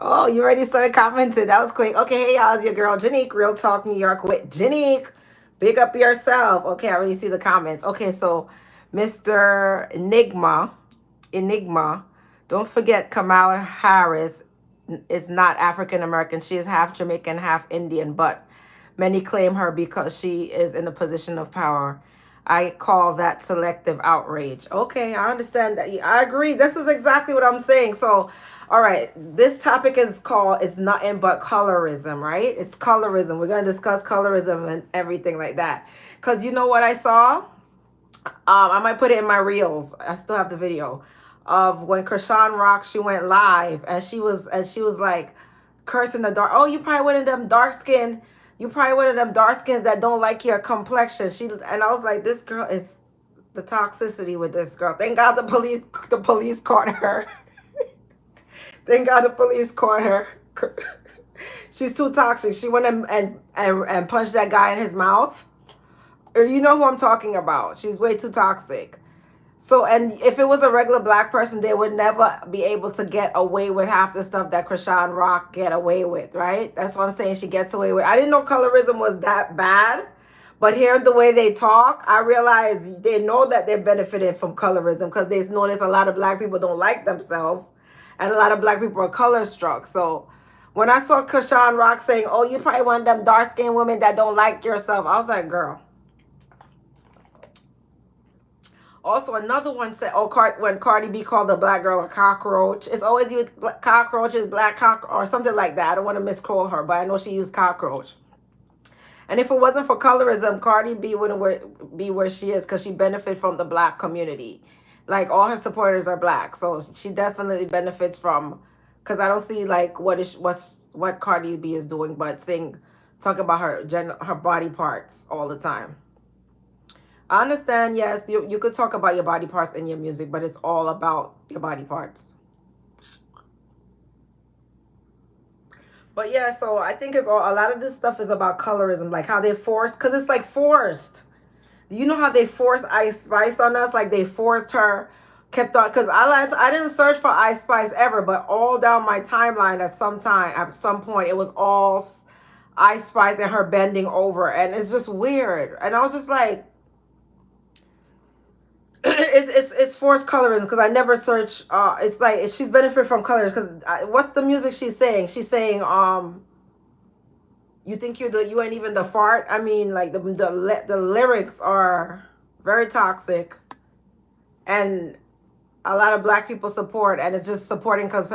Oh, you already started commenting. That was quick. Okay, hey y'all, it's your girl Janique, Real Talk New York with Janique. Big up yourself. Okay, I already see the comments. Okay, so Mr. Enigma, don't forget Kamala Harris is not African American. She is half Jamaican, half Indian, but many claim her because she is in a position of power. I call that selective outrage. Okay, I understand that. I agree. This is exactly what I'm saying. So, all right, this topic is called It's Nothing But Colorism, right? It's colorism. We're going to discuss colorism and everything like that. Because you know what I saw? I might put it in my reels. I still have the video of when Krishan Rock, she went live and she was like cursing the dark. Oh, you probably one of them dark skin. You probably one of them dark skins that don't like your complexion. And I was like, this girl is the toxicity with this girl. Thank God the police caught her. Thank God the police caught her. She's too toxic. She went and punched that guy in his mouth. Or you know who I'm talking about. She's way too toxic. So, and if it was a regular black person, they would never be able to get away with half the stuff that Krishan Rock get away with, right? That's what I'm saying. She gets away with. I didn't know colorism was that bad, but hearing the way they talk, I realize they know that they're benefiting from colorism because they notice a lot of black people don't like themselves, and a lot of black people are color struck. So, when I saw Krishan Rock saying, "Oh, you probably one of them dark skinned women that don't like yourself," I was like, "Girl." Also, another one said, "Oh, when Cardi B called the black girl a cockroach, it's always used cockroaches, black cock, or something like that. I don't want to misquote her, but I know she used cockroach. And if it wasn't for colorism, Cardi B wouldn't be where she is because she benefits from the black community. Like all her supporters are black, so she definitely benefits from. Because I don't see like what Cardi B is doing, but talk about her body parts all the time. I understand, yes, you could talk about your body parts in your music, but it's all about your body parts. But yeah, so I think it's a lot of this stuff is about colorism, like how they force, because it's like forced. You know how they force Ice Spice on us? Like they forced her, kept on, because I didn't search for Ice Spice ever, but all down my timeline at some point, it was all Ice Spice and her bending over, and it's just weird. And I was just like, it's forced colorism because I never search. It's like she's benefit from colors because what's the music she's saying? She's saying you think you ain't even the fart. I mean, like the lyrics are very toxic, and a lot of black people support, and it's just supporting because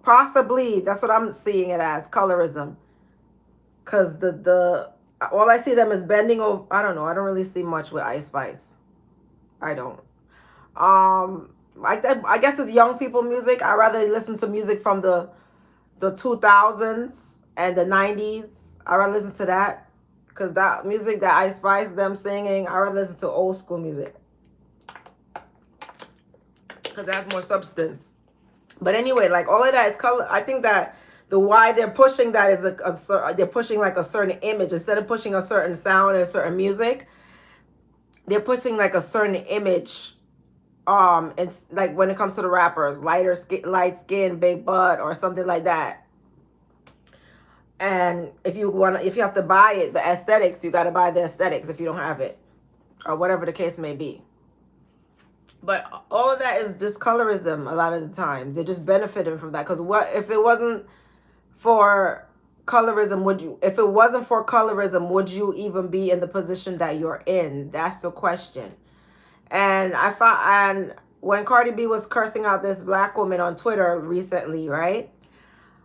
possibly that's what I'm seeing it as colorism. Because the all I see them is bending over. I don't know. I don't really see much with Ice Spice. I don't. I guess it's young people music. I rather listen to music from the 2000s and the 90s. I rather listen to that because that music that I Spice them singing, I rather listen to old school music because it has more substance. But anyway, like all of that is color. I think that the why they're pushing that is they're pushing like a certain image instead of pushing a certain sound and a certain music. They're pushing like a certain image. It's like when it comes to the rappers, light skin, big butt, or something like that. And if you have to buy it, the aesthetics, you got to buy the aesthetics if you don't have it, or whatever the case may be. But all of that is just colorism. A lot of the times, they're just benefiting from that. Because what if it wasn't for colorism? If it wasn't for colorism, would you even be in the position that you're in? That's the question. And and when Cardi B was cursing out this black woman on Twitter recently, right?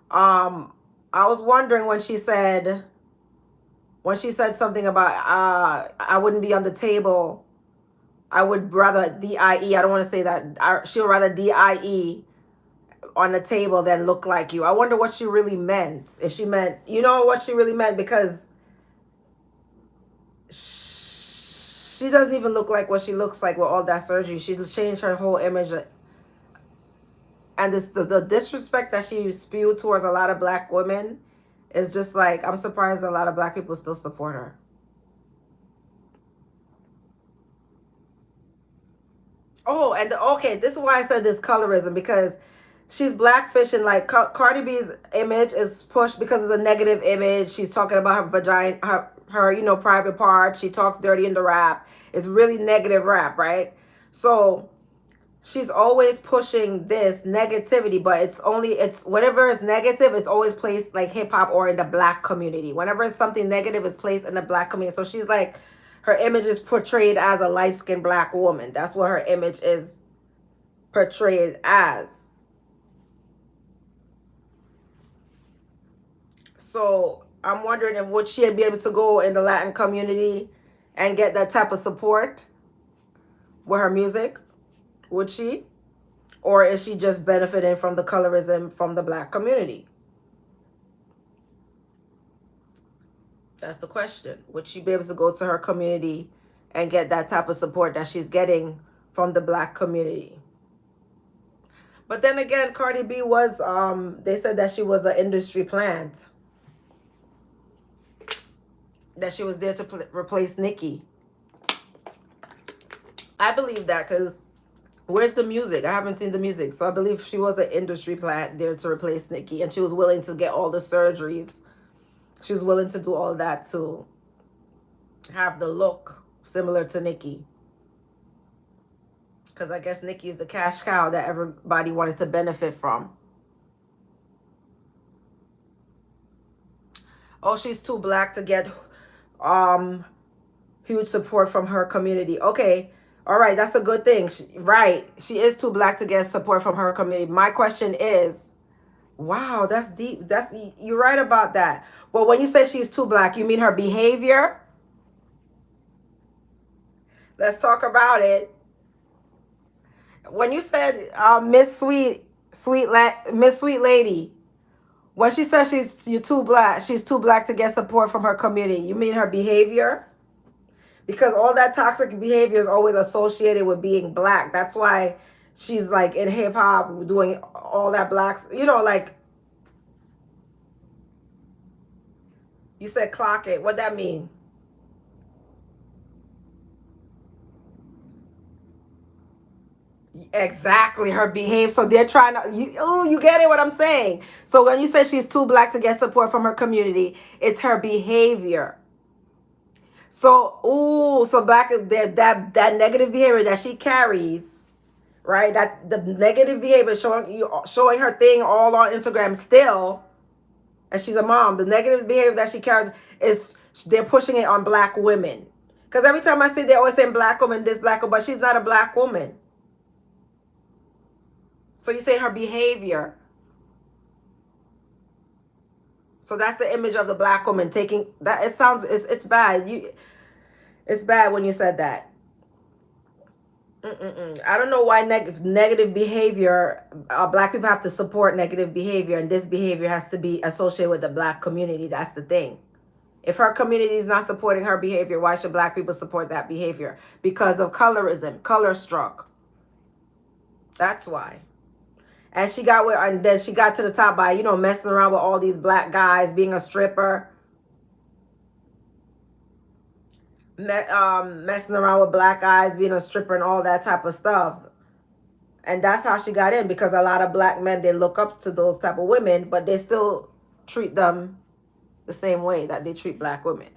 I was wondering when she said something about I wouldn't be on the table. I would rather DIE. I don't want to say that. She'll rather DIE on the table than look like you. I wonder what she really meant. If she meant, you know what she really meant, because she doesn't even look like what she looks like with all that surgery. She changed her whole image. And the disrespect that she spewed towards a lot of black women is just like, I'm surprised a lot of black people still support her. Oh, and okay, this is why I said this colorism, because she's blackfishing. Like Cardi B's image is pushed because it's a negative image. She's talking about her vagina, her private part. She talks dirty in the rap. It's really negative rap, right? So she's always pushing this negativity, but it's whenever it's negative, it's always placed like hip hop or in the black community. Whenever it's something negative, it's placed in the black community. So she's like, her image is portrayed as a light skinned black woman. That's what her image is portrayed as. So I'm wondering if would she be able to go in the Latin community and get that type of support with her music? Would she? Or is she just benefiting from the colorism from the black community? That's the question. Would she be able to go to her community and get that type of support that she's getting from the black community? But then again, Cardi B was, they said that she was an industry plant. That she was there to replace Nicki. I believe that because where's the music? I haven't seen the music. So I believe she was an industry plant there to replace Nicki. And she was willing to get all the surgeries. She was willing to do all that to have the look similar to Nicki. Because I guess Nicki is the cash cow that everybody wanted to benefit from. Oh, she's too black to get huge support from her community. Okay. All right, that's a good thing. Right. She is too black to get support from her community. My question is, wow, that's deep. You're right about that. Well, when you say she's too black, you mean her behavior? Let's talk about it. When you said Miss Miss Sweet Lady, when she says she's too black to get support from her community, you mean her behavior? Because all that toxic behavior is always associated with being black. That's why she's like in hip hop doing all that blacks, like you said clock it. What that mean? Exactly, her behavior. So they're trying to you get it what I'm saying. So when you say she's too black to get support from her community, it's her behavior. So so black that negative behavior that she carries, right? That the negative behavior showing her thing all on Instagram still, and she's a mom. The negative behavior that she carries is they're pushing it on black women. Because every time I see, they always saying black woman, this black woman, but she's not a black woman. So you say her behavior. So that's the image of the black woman taking that. It sounds it's bad. It's bad when you said that. I don't know why negative behavior. Black people have to support negative behavior, and this behavior has to be associated with the black community. That's the thing. If her community is not supporting her behavior, why should black people support that behavior? Because of colorism, color struck. That's why. And and then she got to the top by, messing around with all these black guys, being a stripper, messing around with black guys, being a stripper and all that type of stuff. And that's how she got in, because a lot of black men, they look up to those type of women, but they still treat them the same way that they treat black women.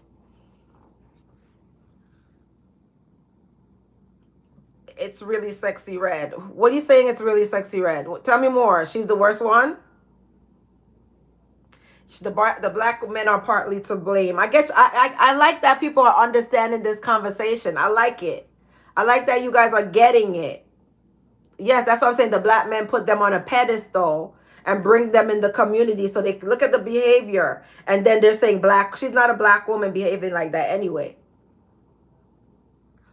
It's really sexy red. What are you saying? It's really sexy red. Tell me more. She's the worst one. The black men are partly to blame. I like that people are understanding this conversation. I like it. I like that you guys are getting it. Yes, that's what I'm saying. The black men put them on a pedestal and bring them in the community so they can look at the behavior, and then they're saying she's not a black woman behaving like that anyway.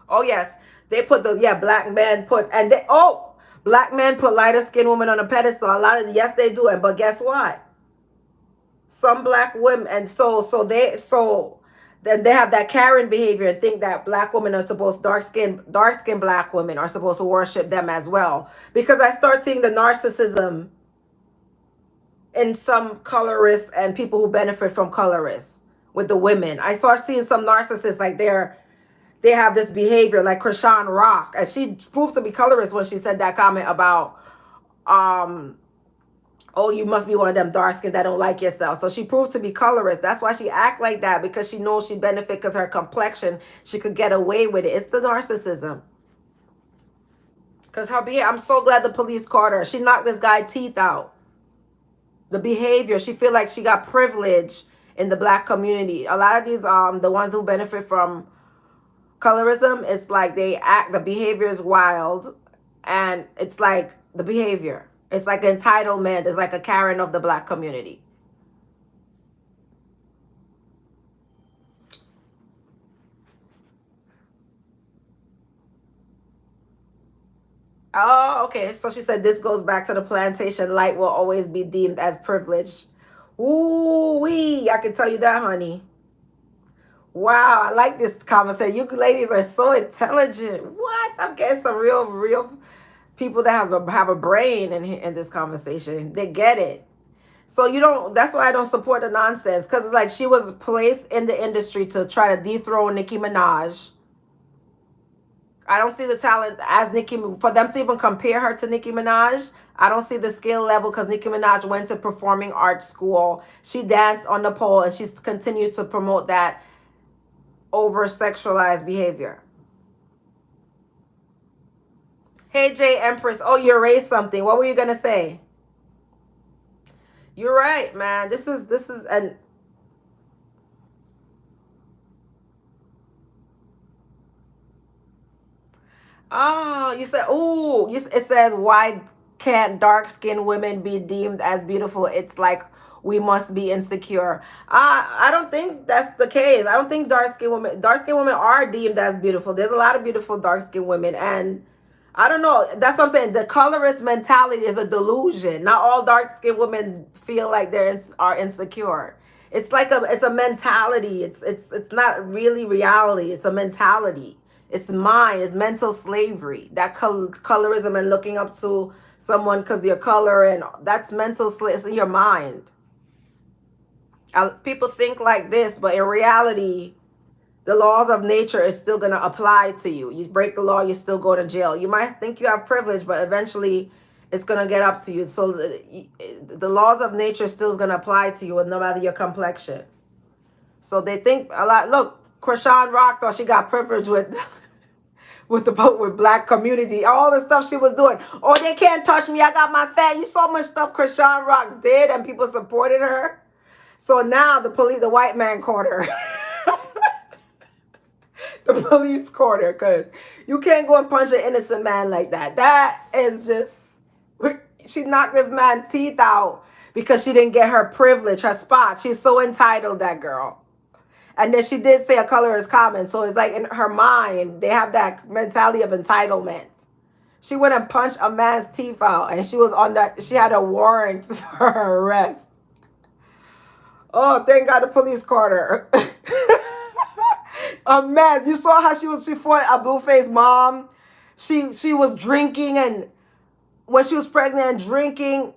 Oh yes, they put black men black men put lighter skinned women on a pedestal. Yes they do, but guess what? Some black women, and then they have that Karen behavior and think that black women are supposed, dark skinned black women are supposed to worship them as well. Because I start seeing the narcissism in some colorists and people who benefit from colorists with the women. I start seeing some narcissists like they have this behavior like Krishan Rock, and she proved to be colorist when she said that comment about Oh, you must be one of them dark skin that don't like yourself. So she proved to be colorist. That's why she act like that, because she knows she benefit because her complexion, she could get away with it. It's the narcissism. Because her behavior, I'm so glad the police caught her. She knocked this guy's teeth out. The behavior, she feel like she got privilege in the black community. A lot of these, the ones who benefit from colorism, it's like they act, the behavior is wild, and it's like the behavior. It's like entitlement. It's like a Karen of the black community. Oh, okay. So she said this goes back to the plantation. Light will always be deemed as privilege. Ooh wee! I can tell you that, honey. Wow, I like this conversation. You ladies are so intelligent. What? I'm getting some real people that have a brain in this conversation. They get it. So you don't. That's why I don't support the nonsense, because it's like she was placed in the industry to try to dethrone Nicki Minaj. I don't see the talent as Nicki, for them to even compare her to Nicki Minaj. I don't see the skill level, because Nicki Minaj went to performing arts school. She danced on the pole, and she's continued to promote that over sexualized behavior. Hey Jay Empress, oh, you erased something. What were you gonna say? You're right, man. This is an oh, you said, oh, it says, why can't dark skinned women be deemed as beautiful? It's like we must be insecure. I don't think that's the case. I don't think dark skinned women are deemed as beautiful. There's a lot of beautiful dark skinned women, and I don't know. That's what I'm saying. The colorist mentality is a delusion. Not all dark skinned women feel like are insecure. It's a mentality. It's not really reality. It's a mentality. It's mind. It's mental slavery. That colorism and looking up to someone because your color, and that's mental slavery. It's in your mind. People think like this, but in reality, the laws of nature is still going to apply to you. You break the law, you still go to jail. You might think you have privilege, but eventually it's going to get up to you. So the laws of nature still is going to apply to you, no matter your complexion. So they think a lot. Look, Krishan Rock thought she got privilege with with black community, all the stuff she was doing. Oh, they can't touch me. I got my fat. You saw much stuff Krishan Rock did, and people supported her. So now the white man caught her. The police caught her, because you can't go and punch an innocent man like that. That is just, she knocked this man's teeth out because she didn't get her privilege, her spot. She's so entitled, that girl. And then she did say a color is common. So it's like in her mind, they have that mentality of entitlement. She went and punched a man's teeth out, and she had a warrant for her arrest. Oh, thank God the police caught her. A mess. You saw how she fought a Blueface mom. She was drinking, and when she was pregnant and drinking,